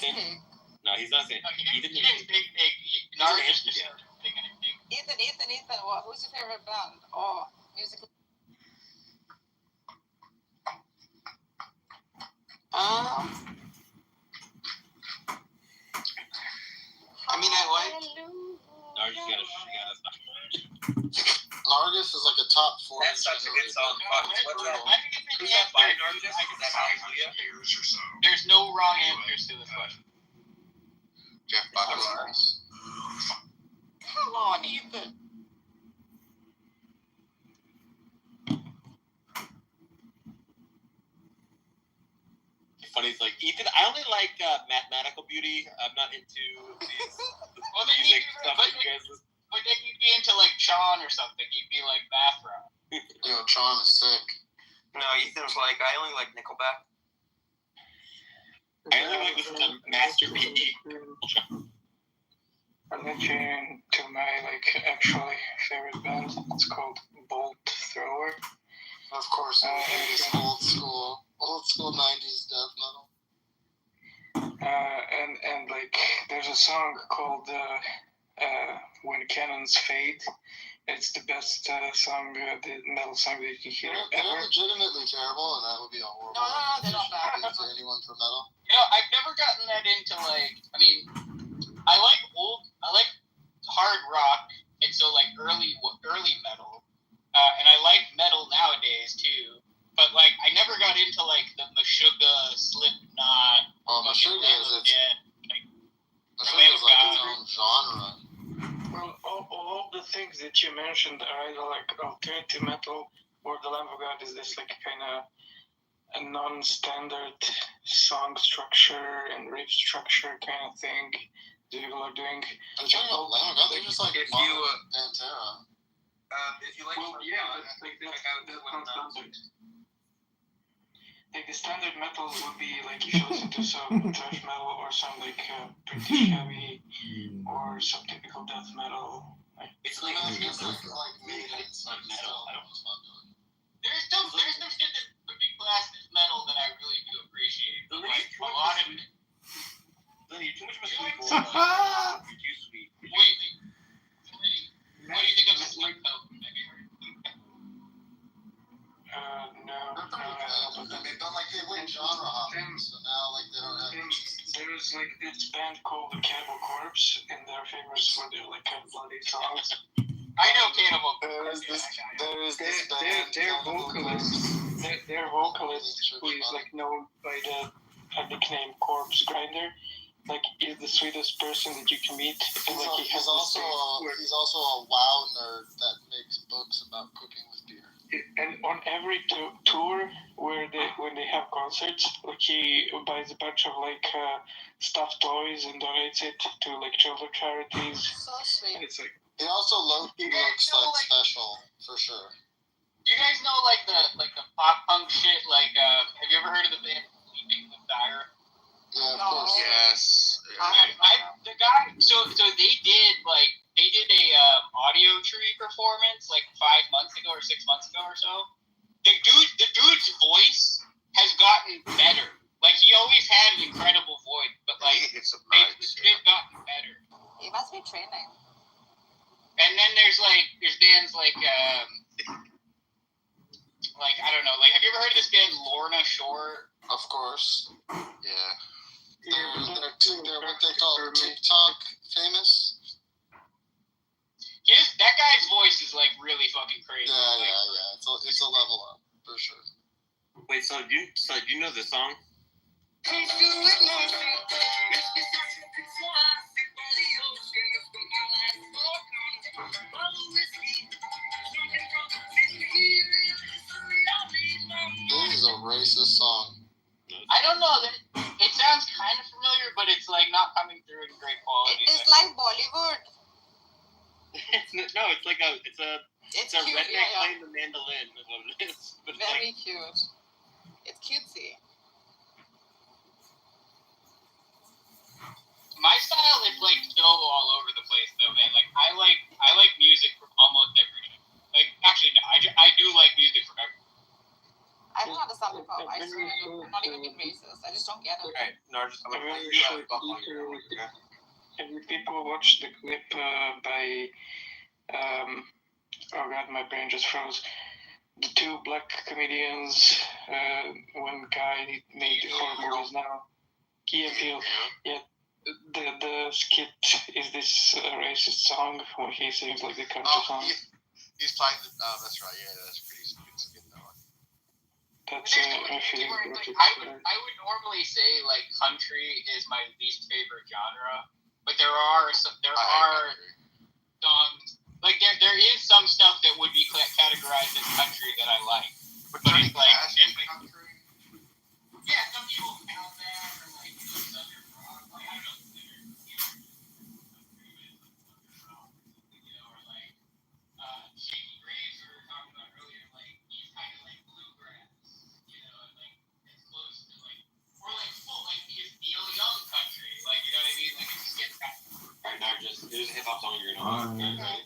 Ethan? Pig. No, he's not saying. No, he didn't pick pig. Narcissist just started picking a pig. Ethan. Who's your favorite band? Oh, music. Nargis is like a top 4. That's such a good song. Who's that by Nargis? There's no wrong answers to this question. Jeff Buckley. Come on, Ethan. Funny, it's like, Ethan, I only like Mathematical Beauty. I'm not into these music stuff that you guys listen. But then you'd be into like Sean or something. You'd be like bathroom. Yo, Sean is sick. No, Ethan's like, I only like Nickelback. I only like listen to Master P. I'm mentioning to my actually favorite band. It's called Bolt Thrower. Of course, it's old school 90s death metal. And there's a song called When Cannons Fade. It's the best song, the metal song that you can hear They're ever. legitimately terrible, and that would be a horrible No, they're not bad. to anyone for metal. I've never gotten that into I like hard rock, and so early metal, and I like metal nowadays too. But I never got into the Meshuggah, Slipknot. Meshuggah is its own genre. Well, all the things that you mentioned are either alternative metal, or the Lamb of God is this kind of a non-standard song structure and riff structure kind of thing that people are doing. Are you talking about Lamb of God? They're just like if modern you Pantera. If you like, the standard metal would be if you listen to some thrash metal or some British heavy or some typical death metal. It's Metal. There's no shit that would be classed as metal that I really do appreciate. But a lot of it. Lenny, you're too much of a sweet boy. You're too sweet. What do you think of Sleep Token? Have you heard of Sleep Token? No. They went genre hopping, so now they don't have. There's this band called the Cannibal Corpse, and they're famous for their kind of bloody songs. I know Cannibal There is this band. Their vocalist, who is known by the nickname Corpse Grinder, is the sweetest person that you can meet. And, He's also a WoW nerd that makes books about cooking with beer. And on every tour when they have concerts, he buys a bunch of stuffed toys and donates it to children charities. So sweet. And it's He also looks special for sure. Do you guys know the pop punk shit? Have you ever heard of the band Sleeping with Dire? Yeah, of No. course. yes. The guy. So they did a audio tree performance 5 months ago or 6 months ago or so. The dude's voice has gotten better. He always had an incredible voice, but It's a they've gotten better. He must be training. And then there's bands I don't know, have you ever heard of this band Lorna Shore? Of course. Yeah. They're what they call TikTok famous. That guy's voice is really fucking crazy. Yeah. It's a level up for sure. Wait, so do you know the song? This is a racist song. I don't know. It sounds kind of familiar, but it's not coming through in great quality. It is like Bollywood. No, it's It's a cute, redneck playing the mandolin. Is what it is. But Very cute. It's cutesy. My style is so all over the place, though, man. I like music from almost every. Actually, no, I do like music from every. I don't understand hip hop. I swear, I'm not even being racist. I just don't get it. Right. No, I just I'm A very like, short video. Have you people watched the clip by oh god, my brain just froze. The two black comedians, one guy made horror movies now. Key and Peele. Yeah. The skit is this racist song where he sings like the country song. He's playing. That's right. Yeah, that's pretty good. That's my feeling about it. I would normally say like country is my least favorite genre, but there are songs like there is some stuff that would be categorized as country that I like, but it's like country. yeah, some people count that or like Southern rock, like I don't know, or like Shaky Graves we were talking about earlier, like he's kind of like bluegrass, and like it's close to like or like full like Neil Young country, like you know what I mean? Like it just gets that. Alright, now just it is a hip hop song you're gonna know. Right.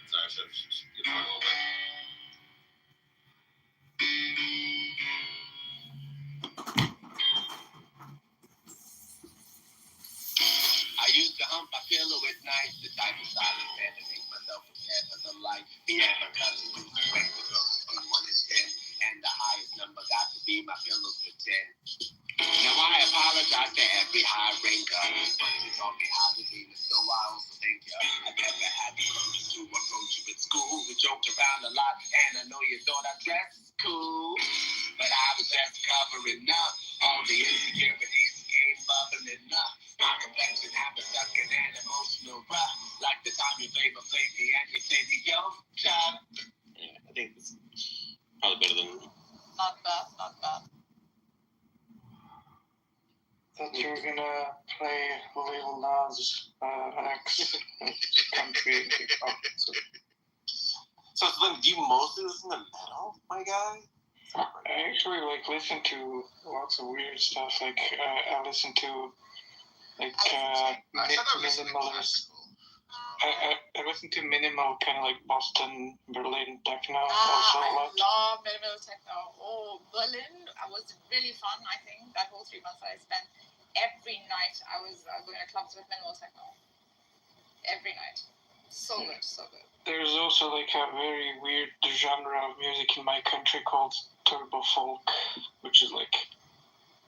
Sorry, I should have skipped a little bit. I used to hump my pillow at night, the type of silent man to make myself prepared for the life. Yeah, my cousin used to rank the girls between 1 and 10, and the highest number got to be my pillows for 10. Now I apologize to every high ranker, but you taught me how to be, so I also thank you. I never had the courage to approach you at school. We joked around a lot, and I know you thought I dressed cool, but I was just covering up all the insecurities came bubbling up. My complexion had me stuck in an emotional rut, like the time you played me and you said me, yo, child. Yeah, I think it's probably better than. Not bad. Thought you were gonna play Lil Nas X country hip hop. So then, do you mostly listen to metal, my guy? I actually like listen to lots of weird stuff. Like I listen to like minimalist. I listen to minimal kind of like Boston, Berlin techno also a I lot. love minimal techno. Oh, Berlin was really fun. I think that whole 3 months that I spent, every night I was going to clubs with minimal techno. Every night. So good, so good. There's also like a very weird genre of music in my country called turbo folk, which is like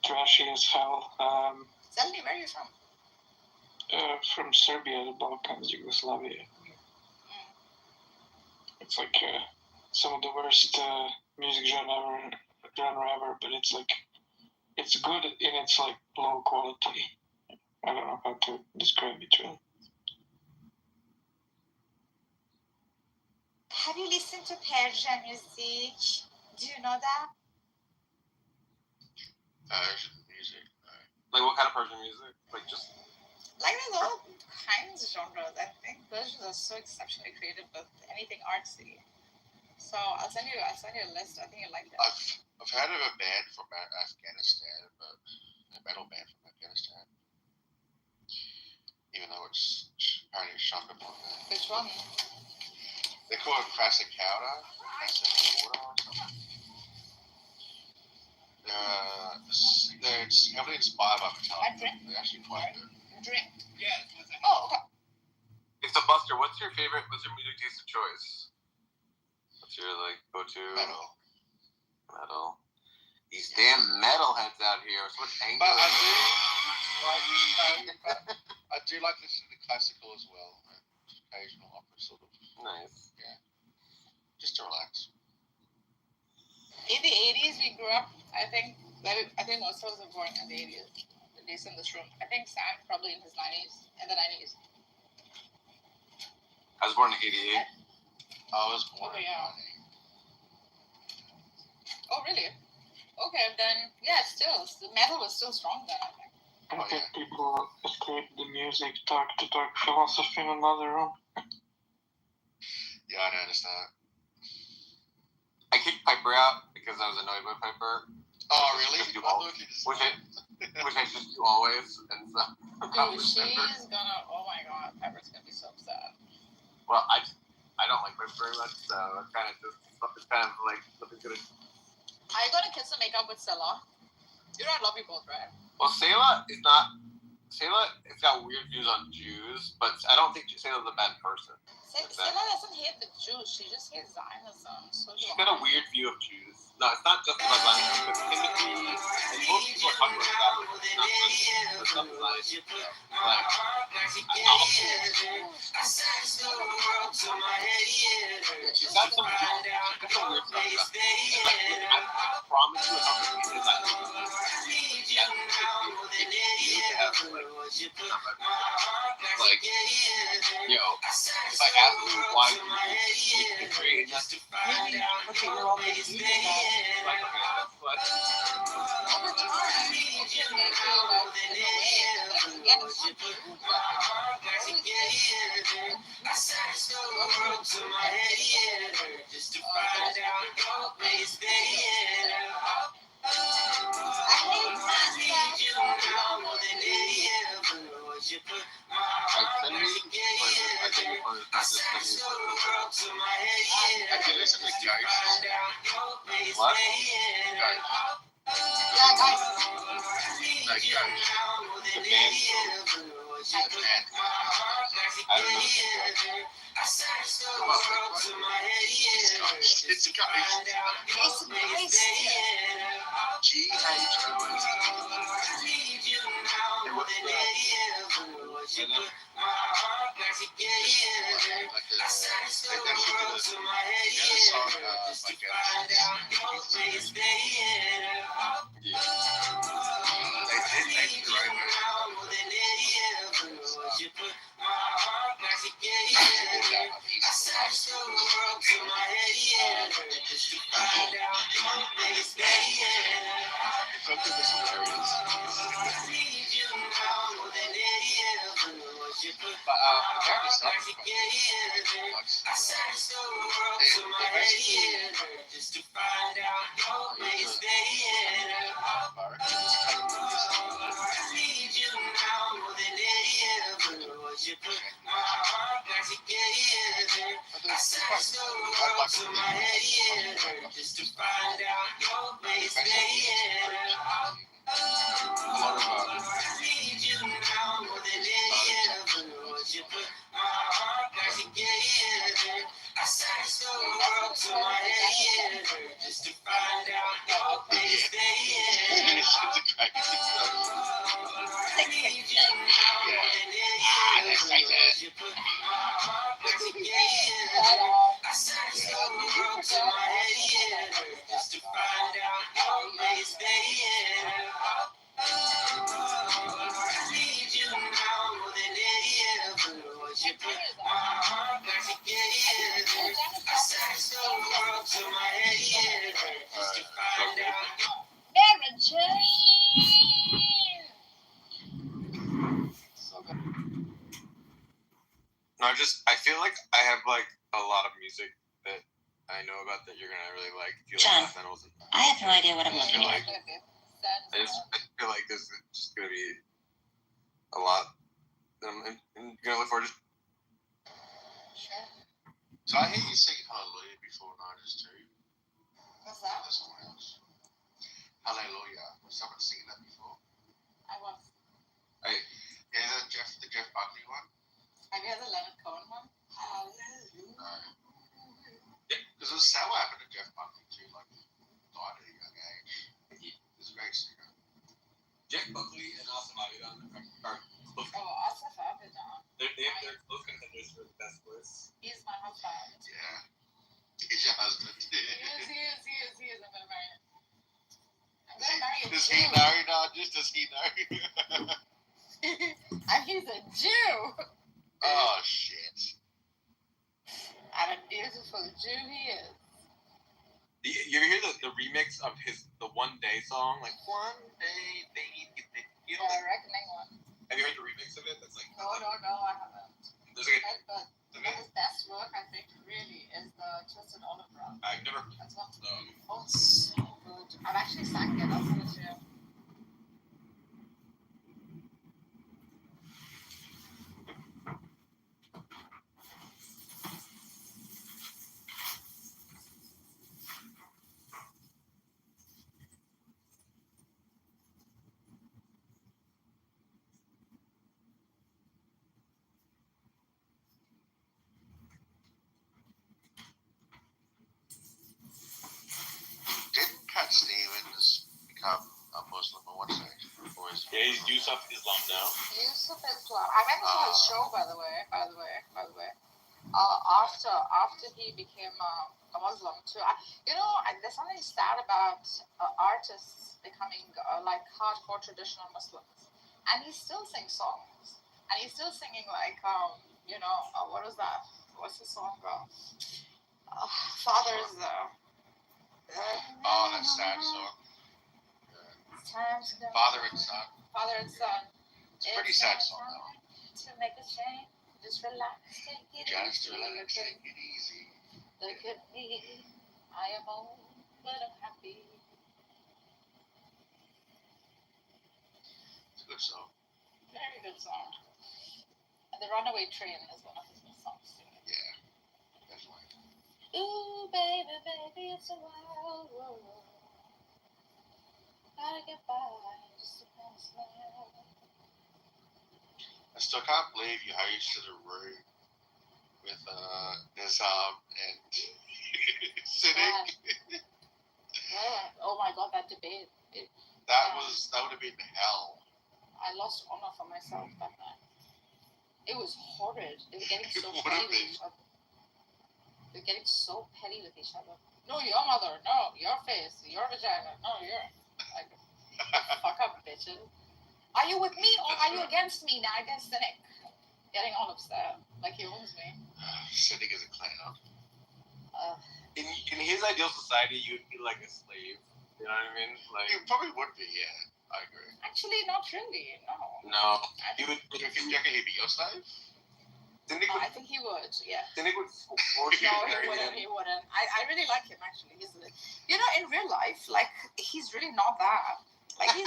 trashy as hell. Suddenly, where are you from? From Serbia, the Balkans, Yugoslavia. It's like some of the worst music genre ever, but it's like it's good in its like low quality. I don't know how to describe it really. Have you listened to Persian music? Do you know that? Persian music. Like what kind of Persian music? Like just. Like there's all kinds of genres. I think Persians are so exceptionally creative with anything artsy. So I'll send you a list. I think you'll like it. I've heard of a band from Afghanistan, but a metal band from Afghanistan. Even though it's apparently stronger than that. Which one? They call it Classic Powder, Classic Water or something. They're heavily inspired by Metallica. They're actually quite good. Drink. Yeah. Oh, okay. So Buster, what's your music taste of choice? What's your like go-to? Metal. These damn metalheads out here. So much anger. But I do like listening to classical as well, and occasional opera sort of. Nice. Yeah. Just to relax. In the 80s, we grew up. I think most of us were born in the 80s. At least in this room. I think Sam probably in his 90s, in the 90s. I was born in 88. I was born Oh, in yeah. 90. Oh, really? Okay, then, yeah, the metal was still strong then, I think. I think people escape the music, talk philosophy in another room. Yeah, I noticed that. I kicked Piper out because I was annoyed with Piper. Oh, really? Just do I all thought you just. with it. which I just do always, and so. Dude, she's gonna. Oh my god, Pepper's gonna be so upset. Well, I don't like Pepper very much, so it's kind of just something's kind of like something's gonna. Are you gonna kiss and make up with Stella? You know I love you both, right? Well, Sayla is not. Sayla has got weird views on Jews, but I don't think Sayla's a bad person. Stella doesn't hate the Jews. She just hates Zionism. So She's got a weird view of Jews. No, it's not just about Zionism, but Timothy, and most people are talking about that, but it's not just the stuff like, she's got some weird stuff. I promise you, I'm not going to that. Like, yo, if I ask you why you created that, maybe look at your own things. Like, okay, that's what. over time, you can make it like in a way that again it's not true, What? yeah, guys. The band. I don't know. It's Mary Jane. No, I feel like I have like a lot of music that I know about that you're gonna really like. If you John, like fundamentals and I have no idea what I'm looking at. I feel like this is just gonna be a lot that I'm gonna look forward to. Sure. So I hear you singing Hallelujah before, not just too. What's that? That's someone else. Hallelujah. Was someone singing that before? I was. Hey, yeah, the Jeff Buckley one? Have you heard the Leonard Cohen one? No. Yeah, because it was sad what happened to Jeff Buckley too, like died at a young age. He was a great singer. Jeff Buckley and Asaf Avidan are close. Oh, Asaf Avidan. They're close contenders for the best voice. He's my husband. Yeah. He's your husband. He is. I'm gonna marry him. I'm gonna marry a Does Jew. he know? No, just does he know? And he's a Jew. Oh, shit. And a beautiful Jew he is. You ever hear the remix of the One Day song? Like, one day, you know, The like, Reckoning one. have you heard the remix of it? That's like, No, I haven't. there's like, But his best work, I think, really, is the Twisted Olive Branch. I've never, That's one. no. Oh, so good. I've actually sang it. I'll send it to you. He's Yusuf Islam now. Yusuf Islam. I went to his show, by the way. After he became a Muslim too. There's something sad about artists becoming like hardcore traditional Muslims, and he still sings songs, and he's still singing like what was that? What's the song? Father's. Oh, that sad song. Father and Son. Father and Son. It's a pretty sad song, though. To make a change, just relax, take it Just easy. relax, take it easy. Look at me, I am old, but I'm happy. It's a good song. Very good song. And The Runaway Train is one of his best songs too. Yeah, definitely. Ooh, baby, baby, it's a wild world. Gotta get by, just a kind of smile. I still can't believe you hosted a room with Nizam and Siddiq. Yeah. Oh my god, that debate. That would have been hell. I lost honor for myself that night. It was horrid. They were getting so It would petty have with been. each other. They were getting so petty with each other. No, your mother. No, your face. Your vagina. No, your. Like, fuck up, bitches. Are you with me or are you against me? Now against Cynic. Getting all upset. Like he owns me. Siddiq is a clown. In his ideal society, you'd be like a slave. You know what I mean? Like, You probably would be, yeah. I agree. Actually, not really. No. no. You would. Do you reckon he'd be your slave? Cynic I would. think he would. Yeah. Cynic would force you No, to he marry wouldn't. him. He wouldn't. I really like him actually. He's, in real life, like he's really not that. Like he's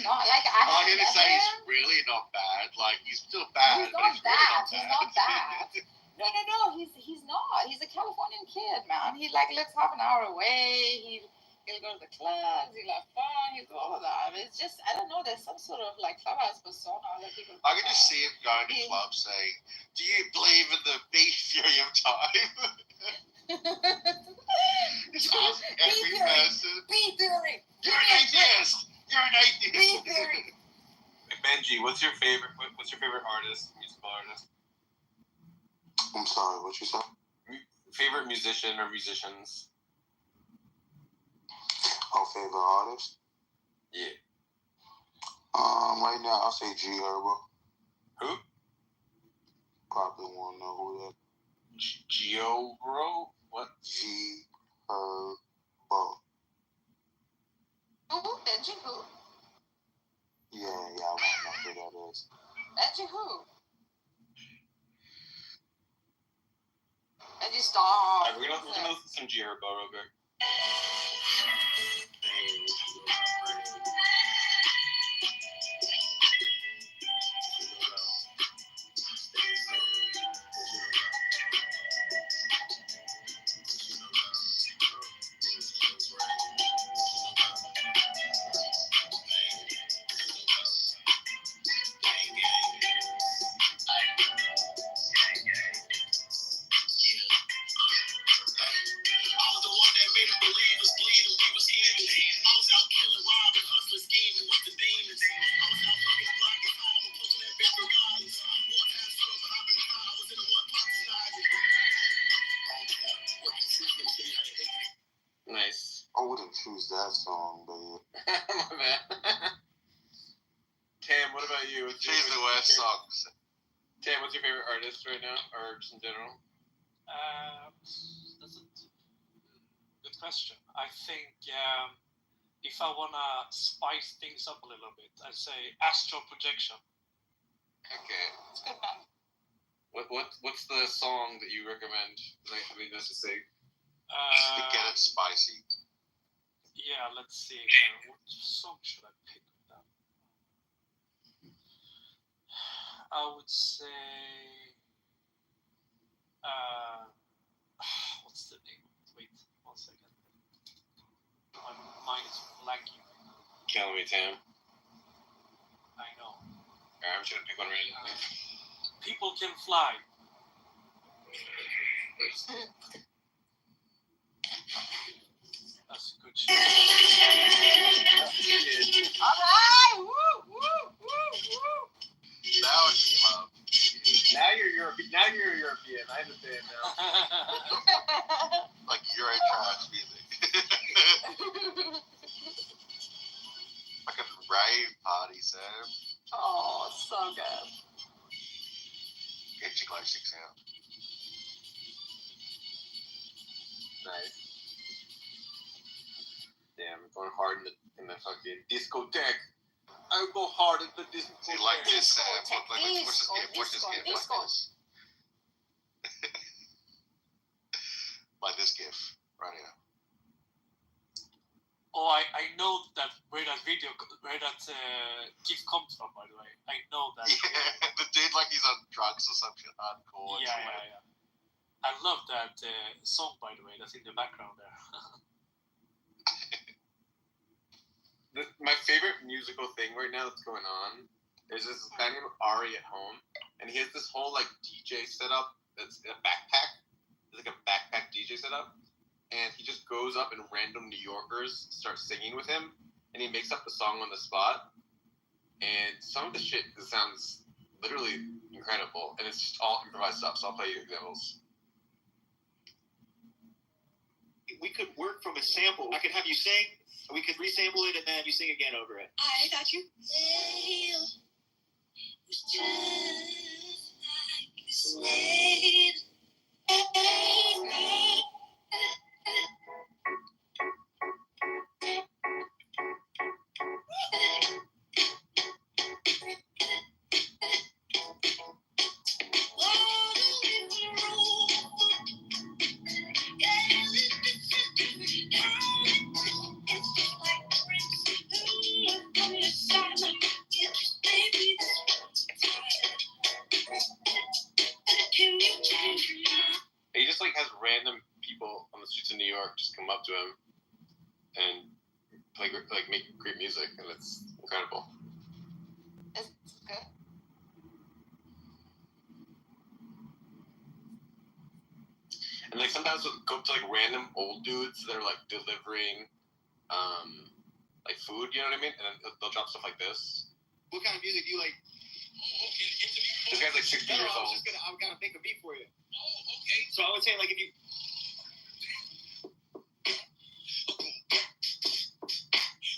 not. Like I I'm haven't going to met say him. he's really not bad. Like, he's still bad. He's but not he's really bad. He's not bad. No. He's not. He's a Californian kid, man. He like lives half an hour away. He'll go to the clubs. He'll have fun. He'll do all of that. It's just I don't know. There's some sort of like clubhouse persona that people. I can just see him going to clubs saying, "Do you believe in the beef theory of time?" Just ask every person. B theory. You're an atheist. You're an atheist. B theory. Benji, what's your favorite artist, musical artist? I'm sorry, what you said? Favorite musician or musicians? Oh, favorite artist? Yeah. Right now I'll say G Herbo. Who? Probably won't know who that. Geo Bro? What? G Herbo. Who? Benji who? Yeah, I won't know who that is. Benji who? Benji stop. Alright, we're gonna listen to some G Herbo real quick. Nice. I wouldn't choose that song, but yeah. My man. Tam, what about you? Choose the worst songs. Tam, what's your favorite artist right now, or just in general? That's a good question. I think if I wanna spice things up a little bit, I'd say Astral Projection. Okay. It's good, man. What's the song that you recommend? Like, I mean, just to say. To get it spicy. Yeah, let's see. What song should I pick with that? I would say. What's the name? Wait, 1 second. My mind is blanking. Killing me, Tam. I know. Alright, I'm just gonna pick one right now. People Can Fly. that's good shit. Alright! Woo! Woo! Woo! Woo! Now it's love. Now you're European. Now you're European. I understand now. Like you're a trash music. Like a rave party, Sam. Oh, so good. Get your classic sound. Nice. Damn, going hard in the fucking discotheque. I would go hard at the discotheque. Do you like this, Sam? What's this gift? What's this gift? Disco. Like this gift right here. Oh, I know that where that gift comes from. By the way, I know that. Yeah, the dude like he's on drugs or some shit hardcore. Yeah. I love that song, by the way. That's in the background there. My favorite musical thing right now that's going on is this guy named Ari at home, and he has this whole like DJ setup that's a backpack. It's like a backpack DJ setup, and he just goes up and random New Yorkers start singing with him, and he makes up the song on the spot. And some of the shit sounds literally incredible, and it's just all improvised stuff. So I'll play you examples. We could work from a sample. I could have you sing, and we could resample it, and then you sing again over it. I got you. It's just like you said. He just like has random people on the streets of New York just come up to him and play like make great music, and it's incredible. It's good. And like sometimes we'll go up to like random old dudes that are like delivering like food, you know what I mean? And then they'll drop stuff like this. What kind of music do you like? This guy's like 60 years old. I'm gonna make a beat for you. Oh, okay. So I would say like if you.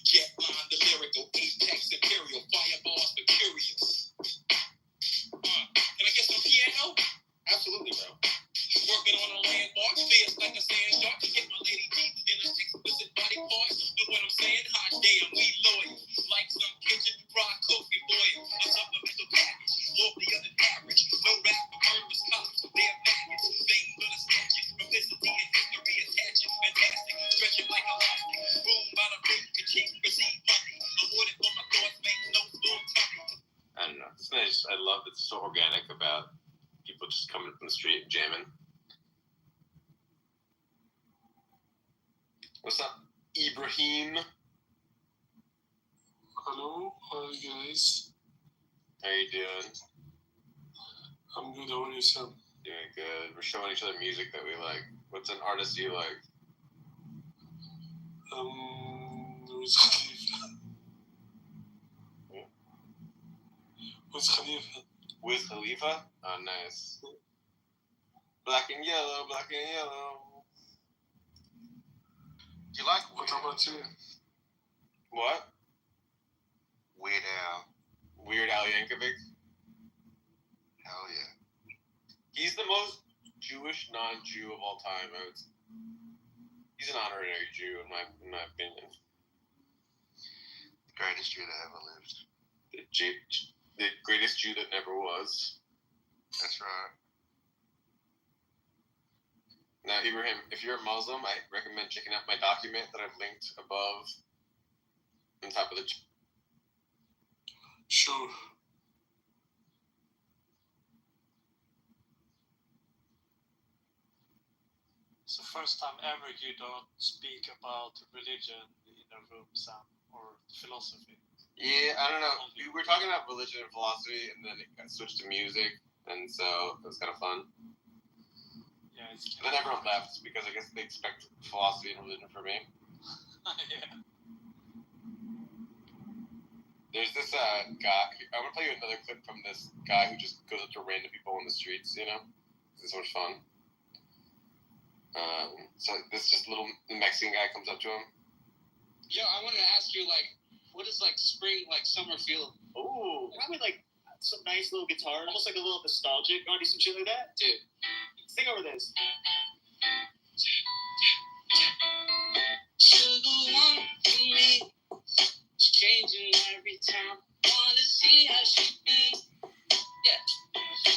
Jet line, the lyrical, apex, imperial, fireballs, the curious. Can I get some piano? Absolutely, bro. Working on a landmark, feels like a sand shark to get my lady deep in an explicit body part. Know what I'm saying? Hot damn, we loyal. Like some kitchen fried cookie boil. A supplemental package, loftier than average. No rap for murderous cops, they're maggots. They ain't gonna snatch it. Publicity and history attaching. Fantastic, stretching like elastic. Boom, bada bing, ka-ching, receive money. Awarded for my thoughts, make no storm tummy. I don't know. It's nice. I love it's so organic about people just coming from the street and jamming. What's up, Ibrahim? Hello, hi guys. How you doing? I'm good. How are you, Sam? Doing good. We're showing each other music that we like. What's an artist you like? Wiz Khalifa. Wiz Khalifa. Wiz Khalifa? Oh, nice. Black and yellow, black and yellow. Do you like What about you? What? Weird Al? Weird Al Yankovic? Hell yeah. He's the most Jewish non-Jew of all time. He's an honorary Jew, in my opinion. The greatest Jew that ever lived. The greatest Jew that never was. That's right. Now, Ibrahim, if you're a Muslim, I recommend checking out my document that I've linked above on top of the... Sure. So first time ever you don't speak about religion in a room, Sam, or philosophy. Yeah, I don't know. We were talking about religion and philosophy, and then it got switched to music, and so it was kind of fun. Yeah, it's And then everyone left because I guess they expect philosophy and religion from me. Yeah. There's this guy. I'm gonna play you another clip from this guy who just goes up to random people on the streets. You know, it's so much fun. So this just little Mexican guy comes up to him. Yo, I wanted to ask you, like, what does like spring, like summer feel? Ooh, probably like some nice little guitar, almost like a little nostalgic. Want to do some shit like that? Dude, sing over this. Sugar one for me, it's changing every time. Wanna see how she be. Yeah,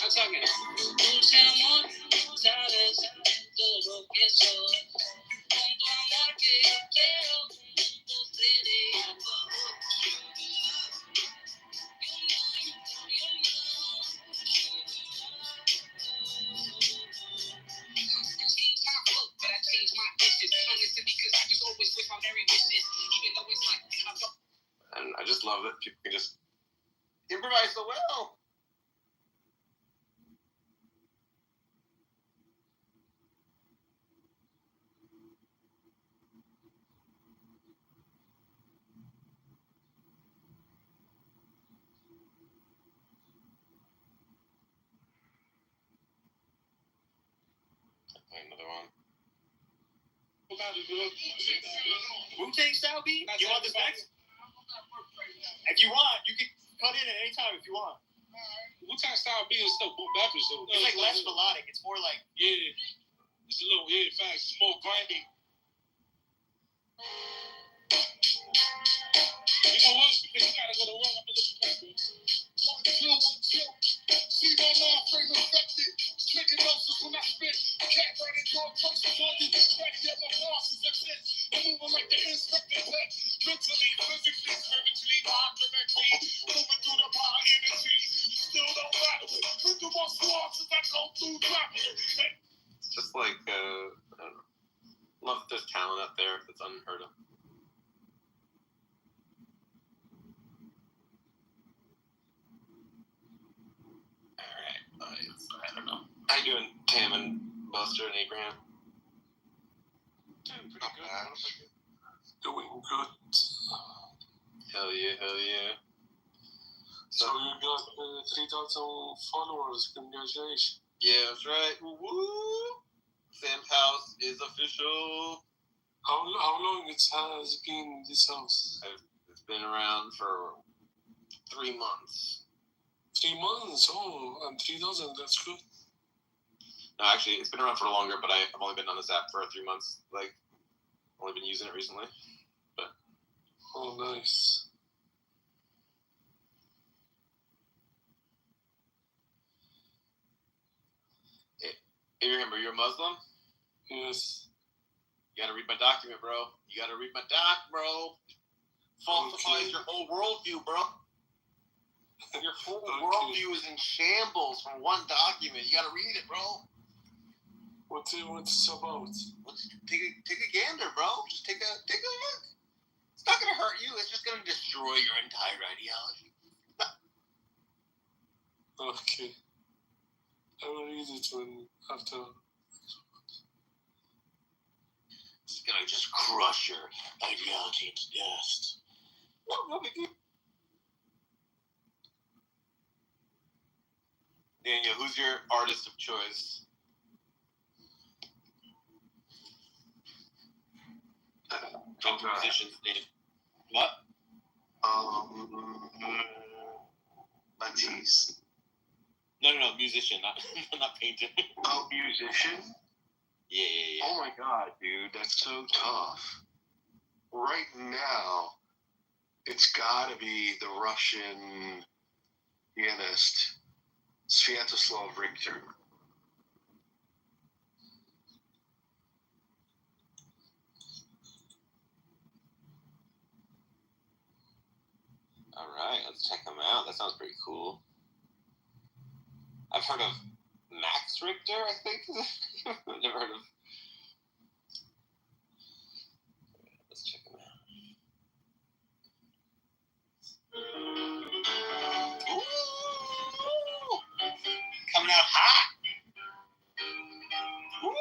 I'm talking. Luchamos, sabes, todo que soy. Junto a amor que yo quiero, juntos seremos. But I changed my dishes. Honestly, because I just always wish my very wishes, even though it's like And I just love that people can just improvise so well. Another one. Wu-Tang style beat? You want this next? If you want, you can cut in at any time if you want. Wu-Tang style beat is still boom bappers though. It's like less melodic. It's more like It's a little facts. It's more grindy. You know what? Because you gotta go to work. I'm gonna let you back, bro. 1, 2, 1, 2. See my mind frame affected. Taking losses when I spit. Cat running dog punches on you. Trying to get my bosses exist. I'm moving like the inspector pet. Mentally, physically, spiritually, documentary. Moving through the power energy. You still don't battle it. Been through my squads as I go through dropping it. It's just like I don't know. Love that there's talent out there that's unheard of. I don't know. How you doing, Tam and Buster and Abraham? Doing pretty good. Doing good. Hell yeah. So you got 3,000 followers. Congratulations. Yeah, that's right. Woo! Sam's house is official. How long it has been this house? It's been around for 3 months. 3 months? Oh, and 3,000, that's good. No, actually, it's been around for longer, but I've only been on this app for 3 months. Like, only been using it recently. But oh, nice. Hey, remember, you're a Muslim? Yes. You gotta read my document, bro. You gotta read my doc, bro. Falsifies your whole worldview, bro. Your whole worldview is in shambles from one document. You gotta read it, bro. What's it about? Take a gander, bro. Just take a look. It's not gonna hurt you. It's just gonna destroy your entire ideology. Okay. I will read it after. It's gonna just crush your ideology into dust. No big deal. Daniel, who's your artist of choice? Top musician's name. What? Matisse. No, musician, not painter. Oh, musician? Yeah. Oh my god, dude, that's so tough. Right now, it's gotta be the Russian pianist, Sviatoslav Richter. All right, let's check them out. That sounds pretty cool. I've heard of Max Richter, I think. I've never heard of. Let's check them out. Ooh! Coming out hot. Woo!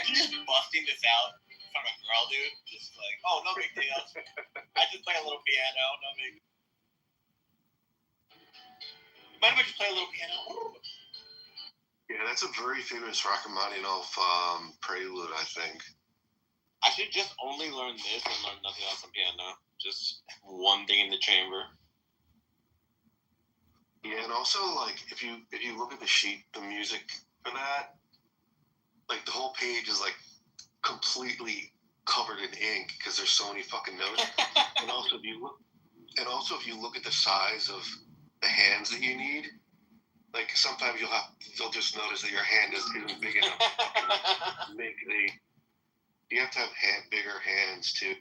Imagine just busting this out in front of a girl, dude. Just like, oh, no big deal. I just play a little piano, no big. Mind if I just play a little piano? Yeah, that's a very famous Rachmaninoff prelude, I think. I should just only learn this and learn nothing else on piano. Just one thing in the chamber. Yeah, and also like if you look at the sheet, the music for that, like the whole page is like completely covered in ink because there's so many fucking notes. and also if you look at the size of the hands that you need, like sometimes you'll just notice that your hand isn't big enough to make you have to have bigger hands too.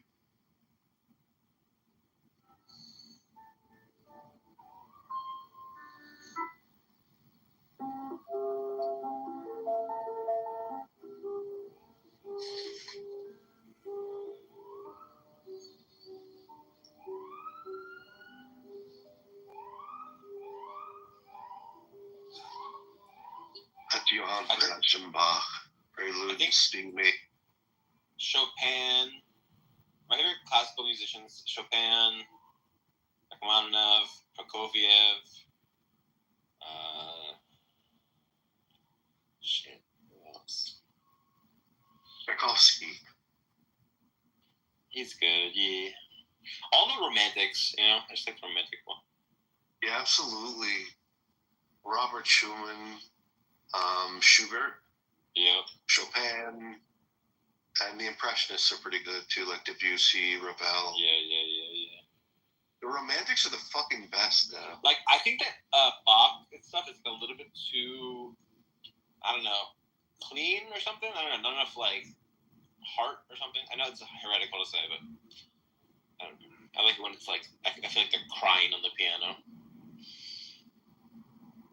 That's Johann Sebastian Bach. Prelude, Sting Me. Chopin. My favorite classical musicians: Chopin, Rachmaninoff, Prokofiev. Shit. Who else? Tchaikovsky. He's good. Yeah. All the romantics, you know. I just like the romantic one. Yeah, absolutely. Robert Schumann, Schubert. Yep. Chopin. And the Impressionists are pretty good too, like Debussy, Ravel. Yeah. The Romantics are the fucking best, though. Like, I think that Bach and stuff is a little bit too, I don't know, clean or something. I don't know, not enough like heart or something. I know it's heretical to say, but I don't know. I like it when it's like I feel like they're crying on the piano.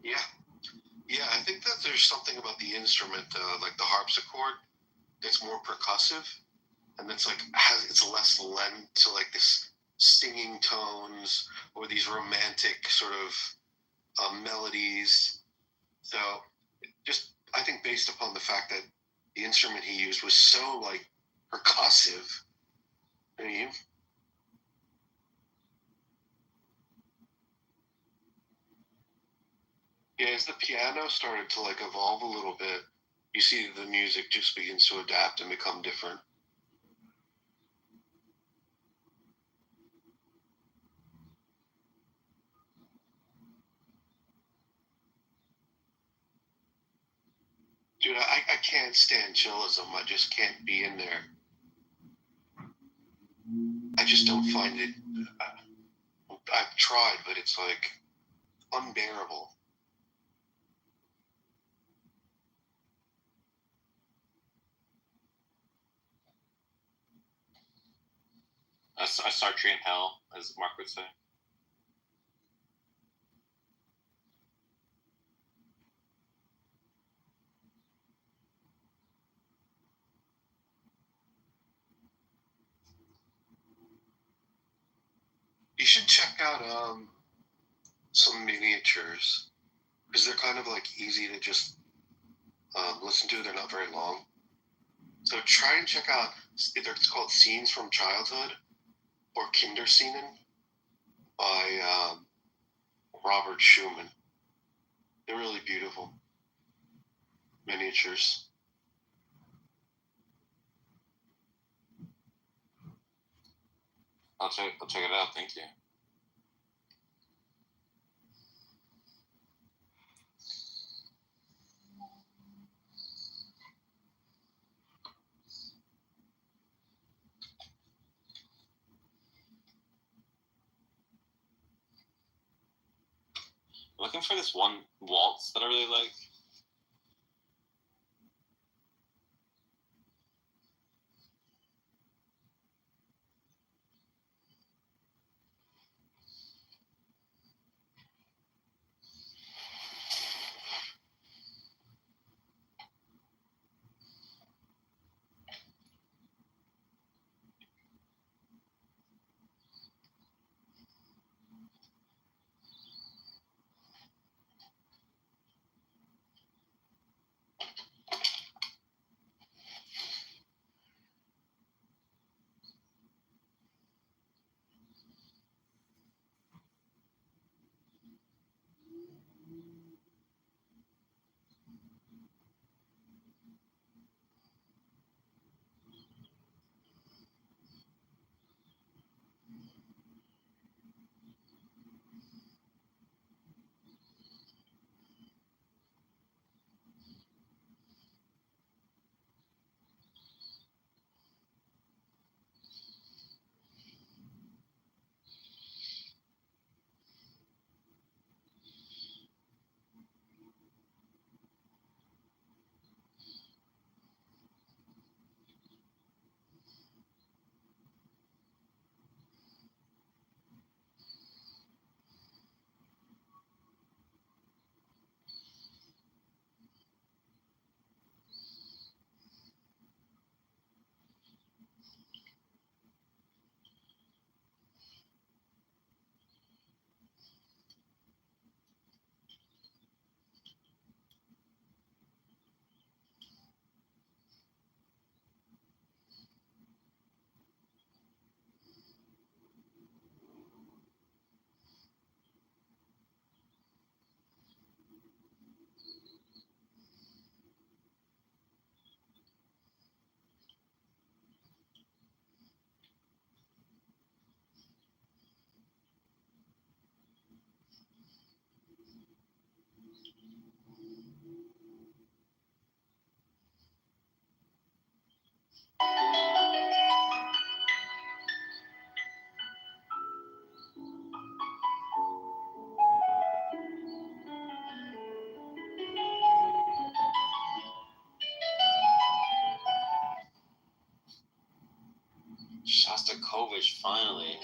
Yeah, I think that there's something about the instrument, like the harpsichord, that's more percussive, and it's like it's less lent to like this stinging tones or these romantic sort of melodies. So, just I think based upon the fact that the instrument he used was so like percussive. I mean, yeah, as the piano started to like evolve a little bit, you see the music just begins to adapt and become different. Dude, I can't stand chillism. I just can't be in there. I just don't find it. I've tried, but it's like unbearable. A Sartre in hell, as Mark would say. You should check out some miniatures because they're kind of like easy to just listen to. They're not very long. So try and check out, it's called Scenes from Childhood or Kinderscenen by Robert Schumann. They're really beautiful miniatures. I'll check it out. Thank you. Looking for this one waltz that I really like. Kovic finally.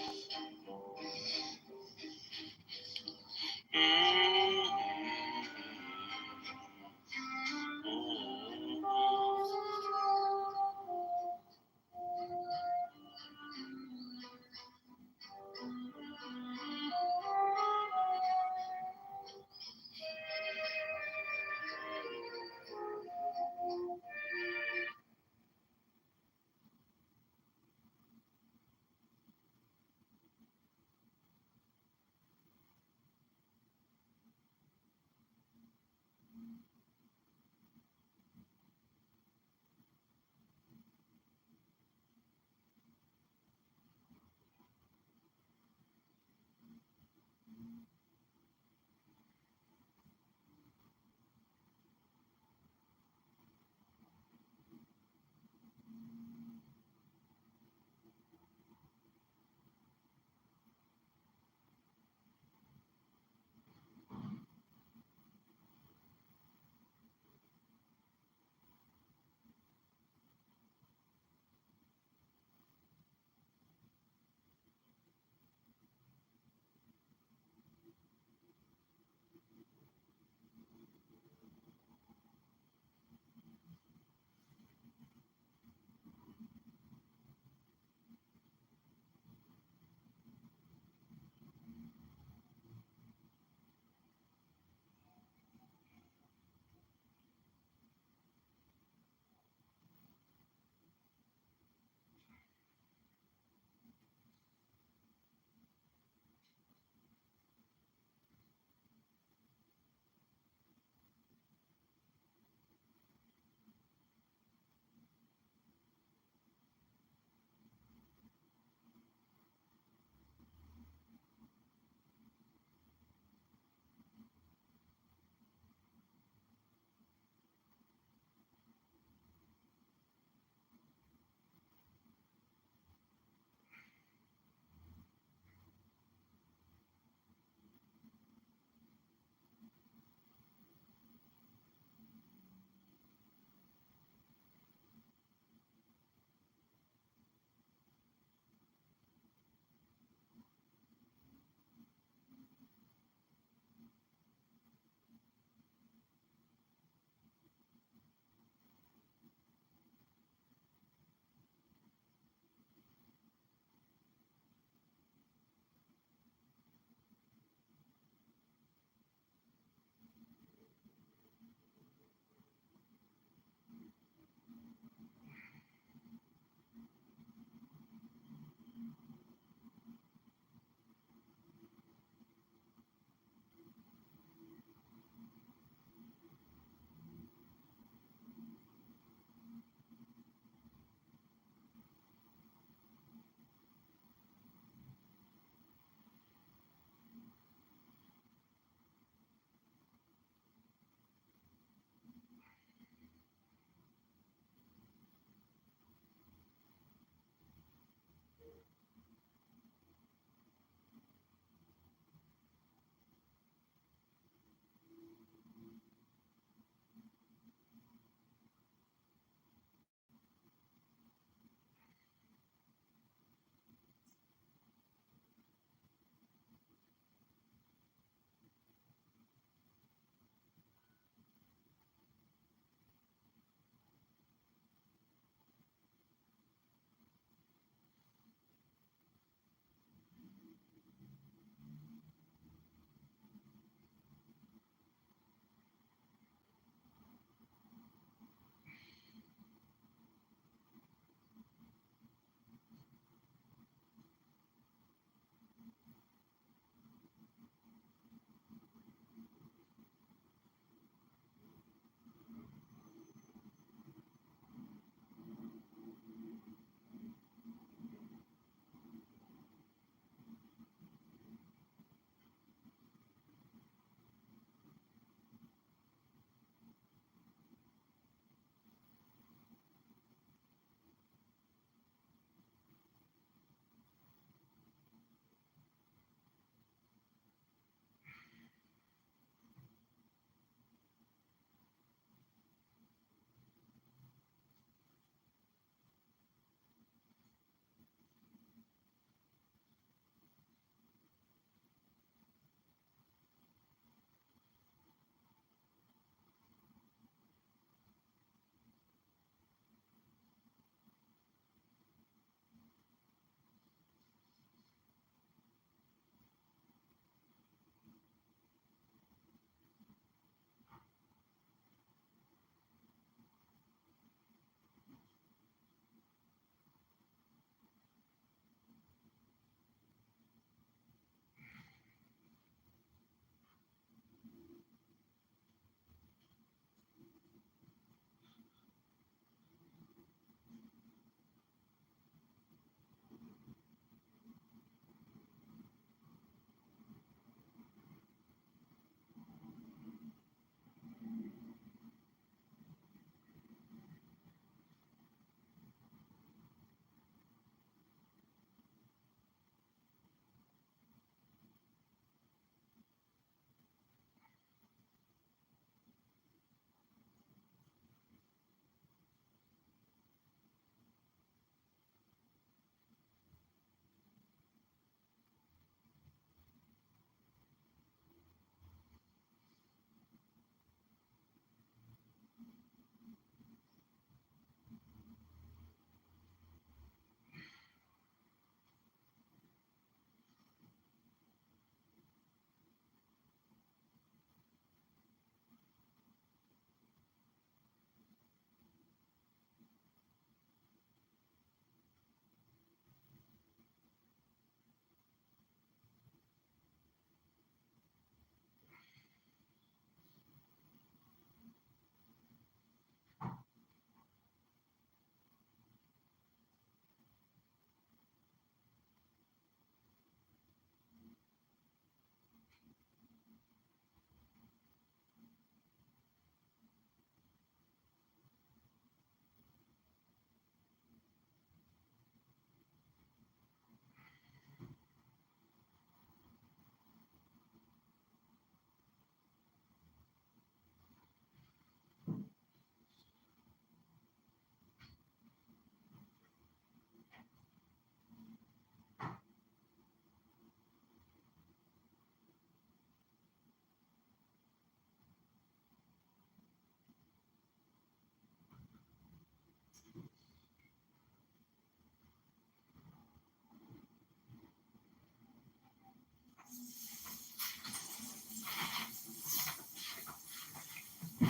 He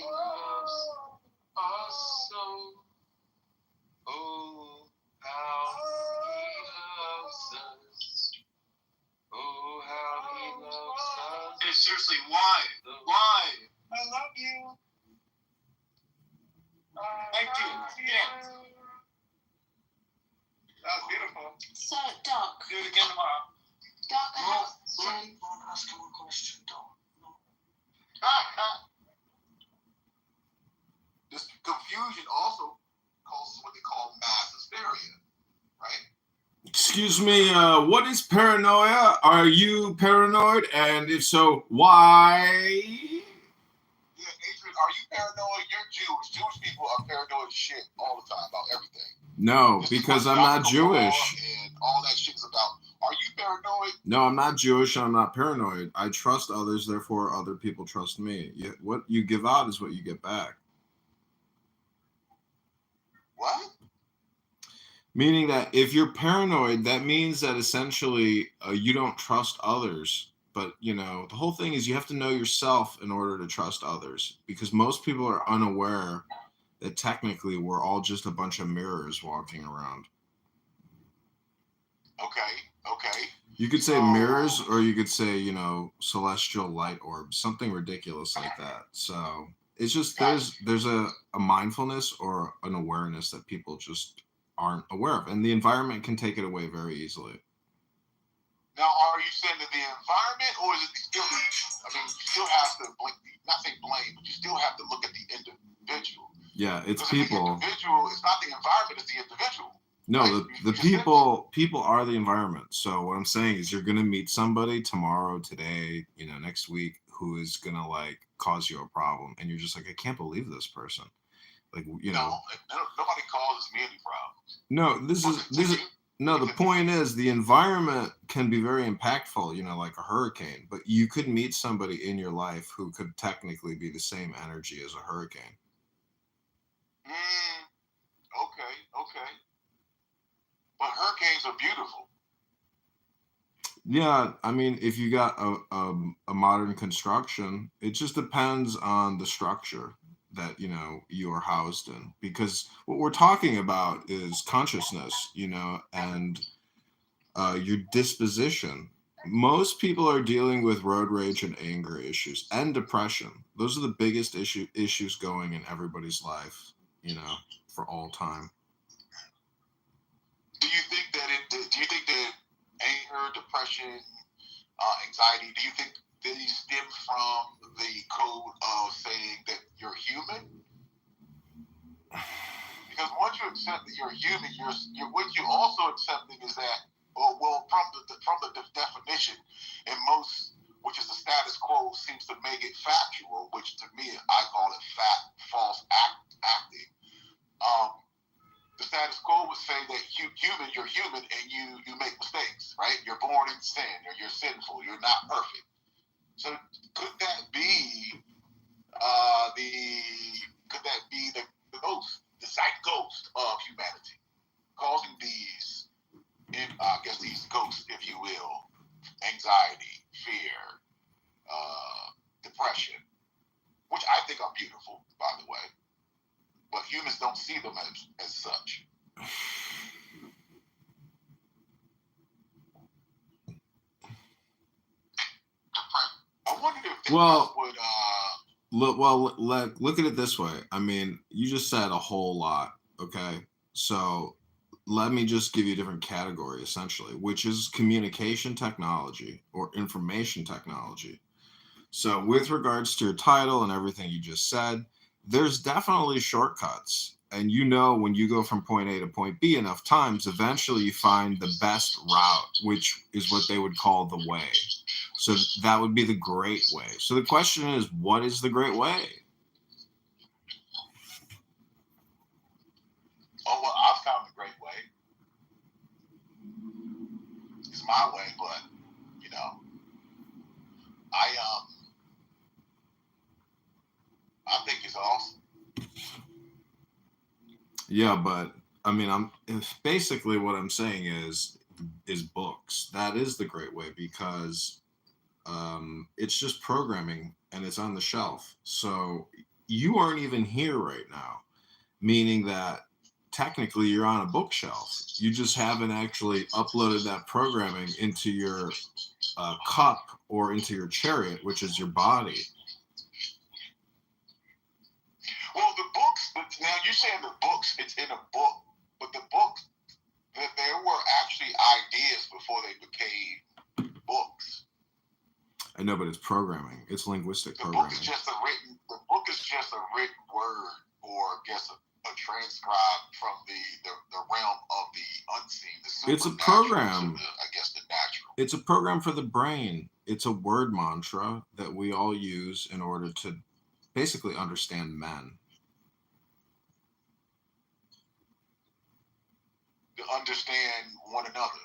loves us so. Oh, how he loves us. Oh, how he loves us. Hey, seriously, why? Why? I love you. Thank you. Yeah. That was beautiful. So, Doc. Do it again tomorrow. Doc, I have Don't ask him a question, Doc. This confusion also causes what they call mass hysteria, right? Excuse me, what is paranoia? Are you paranoid? And if so, why? Yeah, Adrian, are you paranoid? You're Jewish. Jewish people are paranoid shit all the time about everything. No, This is because what I'm not Yom Jewish. Kippur and all that shit is about. Are you paranoid? No, I'm not Jewish. I'm not paranoid. I trust others, therefore other people trust me. What you give out is what you get back. What? Meaning that if you're paranoid, that means that essentially you don't trust others. But, you know, the whole thing is you have to know yourself in order to trust others. Because most people are unaware that technically we're all just a bunch of mirrors walking around. Okay. You could say mirrors, or you could say, you know, celestial light orbs, something ridiculous like that. So it's just there's a mindfulness or an awareness that people just aren't aware of, and the environment can take it away very easily. Now, are you saying that the environment, or is it still? I mean, you still have to not say blame, but you still have to look at the individual. Yeah, it's Because people. The individual, it's not the environment; it's the individual. No, right? the people are the environment. So what I'm saying is you're gonna meet somebody tomorrow, today, you know, next week, who is gonna like cause you a problem, and you're just like, I can't believe this person. Like, you know. No, nobody causes me any problems. No, this is no. The point is the environment can be very impactful. You know, like a hurricane, but you could meet somebody in your life who could technically be the same energy as a hurricane. Okay. But hurricanes are beautiful. Yeah, I mean, if you got a modern construction, it just depends on the structure that, you know, you are housed in. Because what we're talking about is consciousness, you know, and your disposition. Most people are dealing with road rage and anger issues and depression. Those are the biggest issues going in everybody's life, you know, for all time. Do you think that anger, depression, anxiety, do you think these stem from the code of saying that you're human? Because once you accept that you're human, what you also accepting is that, from the definition, and most, which is the status quo, seems to make it factual, which to me I call it false acting. The status quo would say that you're human, and you make mistakes, right? You're born in sin, or you're sinful, you're not perfect. So could that be the ghost, the zeitgeist of humanity, causing these ghosts, if you will, anxiety, fear, depression, which I think are beautiful, by the way. But humans don't see them as such. I wonder if this would. Look at it this way. I mean, you just said a whole lot. Okay, so let me just give you a different category, essentially, which is communication technology or information technology. So, with regards to your title and everything you just said, there's definitely shortcuts. And you know, when you go from point A to point B enough times, eventually you find the best route, which is what they would call the way. So that would be the great way. So the question is, what is the great way? Oh, well, I've found the great way. It's my way, but, you know, I think it's awesome. Yeah, but I mean, basically what I'm saying is books. That is the great way because it's just programming and it's on the shelf. So you aren't even here right now, meaning that technically you're on a bookshelf. You just haven't actually uploaded that programming into your cup or into your chariot, which is your body. Well, the books, now you're saying the books, it's in a book, but the books, there were actually ideas before they became books. I know, but it's programming. It's linguistic The programming. book is just a written word, or I guess a transcribed from the realm of the unseen. It's a program. I guess the natural. It's a program for the brain. It's a word mantra that we all use in order to basically understand men. To understand one another.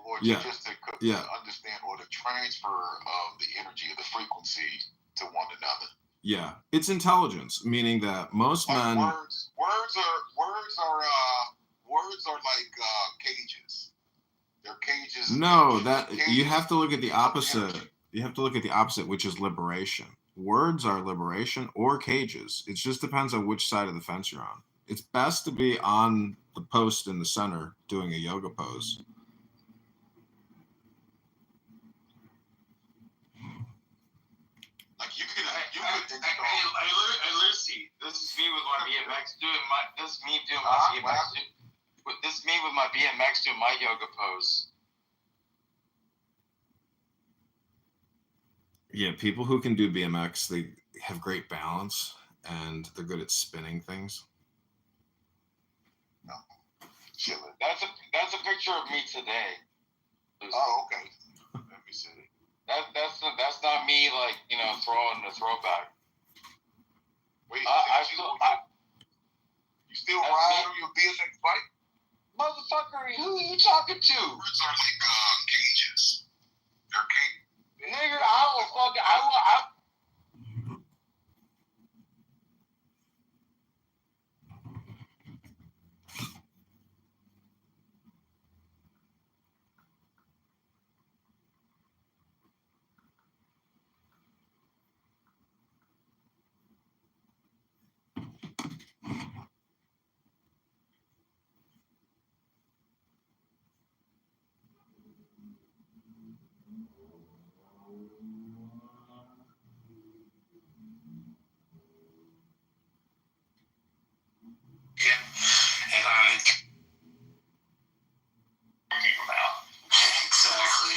Or Yeah. just to Yeah. understand or the transfer of the energy of the frequency to one another. Yeah. It's intelligence, meaning that most men. Words are like cages. They're cages. No, that cages you have to look at the of opposite. energy. You have to look at the opposite, which is liberation. Words are liberation or cages. It just depends on which side of the fence you're on. It's best to be on the post in the center doing a yoga pose. Like you could I literally see. This is me with my BMX doing my. This is me doing my BMX. This is me with my BMX doing my yoga pose. Yeah, people who can do BMX, they have great balance and they're good at spinning things. No. Chilling. That's a picture of me today. Oh, okay. Let me see. That's not me, like, throwing the throwback. Wait, you still That's ride me. on your BMX bike? Motherfucker, who are you talking to? Words are like cages. They're cages. Nigga, I Exactly.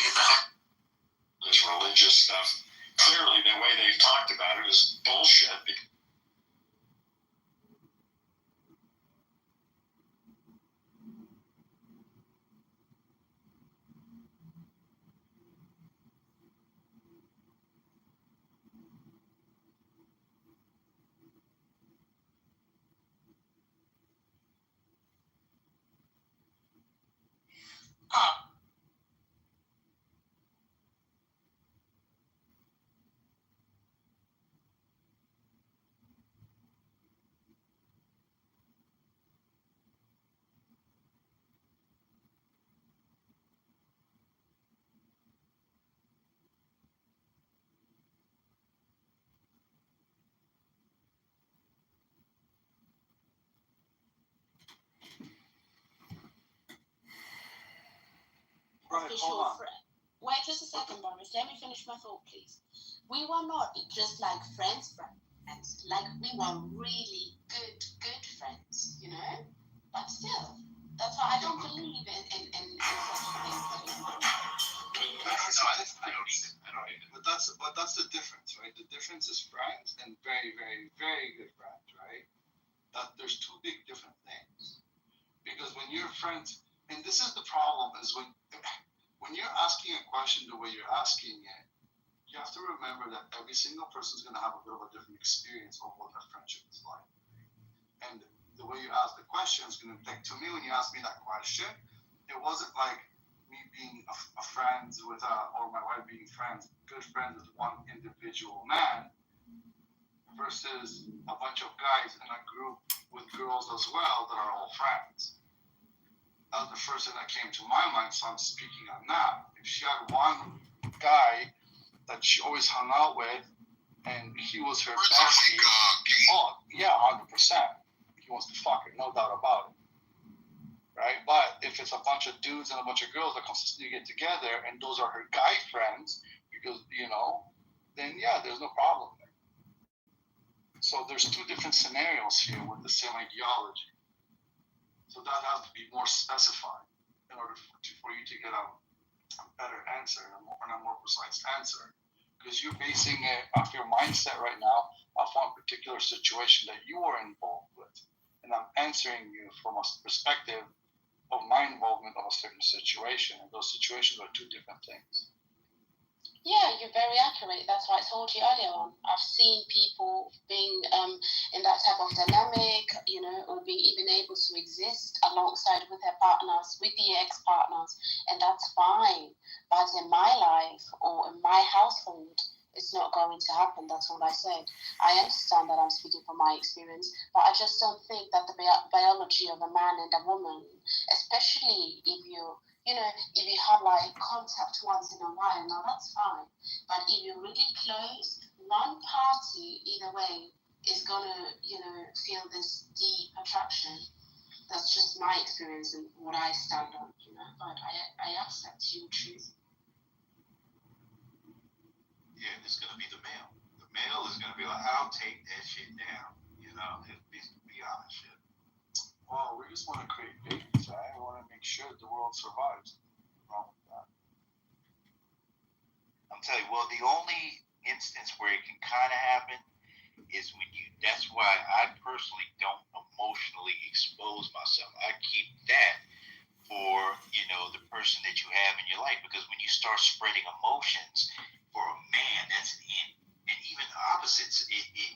This religious stuff. Clearly, the way they talked about it is bullshit. Official friend. Wait just a second, Boris. Let me finish my thought, please. We were not just like friends. Like we were really good friends, But still, that's why I don't believe in such a thing anymore. I don't either. But that's the difference, right? The difference is friends and very, very, very good friends, right? That there's two big different things. Because when you're friends, and this is the problem, is when you're asking a question the way you're asking it, you have to remember that every single person is going to have a bit of a different experience of what that friendship is like. And the way you ask the question is going to, like, to me, when you asked me that question, it wasn't like me being a friends with, or my wife being good friends with one individual man versus a bunch of guys in a group with girls as well that are all friends. That's the first thing that came to my mind, so I'm speaking on that. If she had one guy that she always hung out with, and he was her bestie, oh, yeah, 100%. He wants to fuck her, no doubt about it. Right? But if it's a bunch of dudes and a bunch of girls that consistently get together, and those are her guy friends, because, then yeah, there's no problem there. So there's two different scenarios here with the same ideology. So that has to be more specified in order for you to get a better answer and a more precise answer. Because you're basing it off your mindset right now off one particular situation that you are involved with. And I'm answering you from a perspective of my involvement of a certain situation. And those situations are two different things. Yeah, you're very accurate. That's what I told you earlier on. I've seen people being in that type of dynamic, or being even able to exist alongside with their partners, with the ex-partners, and that's fine. But in my life or in my household, it's not going to happen. That's all I said. I understand that I'm speaking from my experience, but I just don't think that the biology of a man and a woman, especially if if you have like contact once in a while, now that's fine. But if you're really close, one party either way is gonna, feel this deep attraction. That's just my experience and what I stand on, But I accept your truth. Yeah, it's gonna be the male. The male is gonna be like, I'll take that shit down. It's beyond shit. Well, we just want to create babies, right? We want to make sure the world survives. Wrong with that. I'm telling you, well, the only instance where it can kind of happen is when that's why I personally don't emotionally expose myself. I keep that for, the person that you have in your life, because when you start spreading emotions for a man, that's an in. And even the opposites,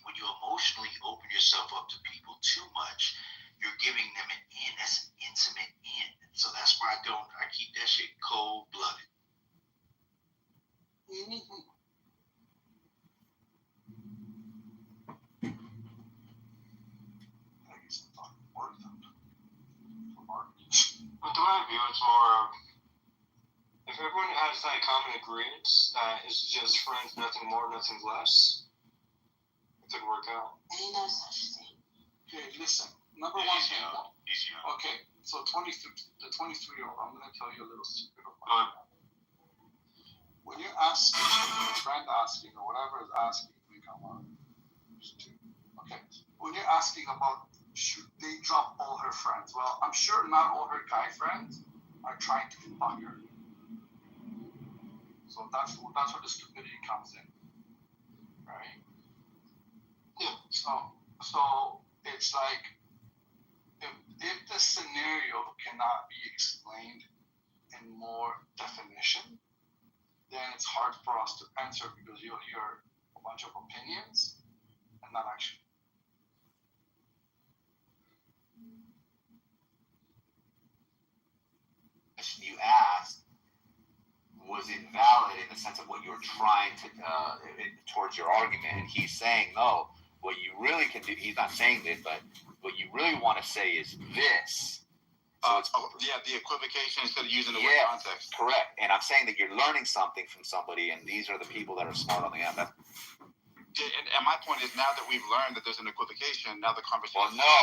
when you emotionally open yourself up to people too much, you're giving them an in. That's an intimate in. So that's why I keep that shit cold-blooded. Mm-hmm. But to my view, it's more of, if everyone has that common agreement that it's just friends, nothing more, nothing less, it could work out. Ain't no such thing. Okay, listen. Number one. Okay, so the 23-year-old, I'm going to tell you a little secret about that. When you're asking, a friend asking, or whatever is asking, okay, when you're asking about should they drop all her friends, well, I'm sure not all her guy friends are trying to fuck her. So that's where the stupidity comes in, right? Yeah. So it's like, if the scenario cannot be explained in more definition, then it's hard for us to answer, because you'll hear a bunch of opinions and not action. You asked, was it valid in the sense of what you were trying to towards your argument? And he's saying no. What you really can do, he's not saying this, but what you really want to say is this. So the equivocation instead of using the word context. Correct. And I'm saying that you're learning something from somebody, and these are the people that are smart on the end. And my point is, now that we've learned that there's an equivocation, now the conversation. Well, no.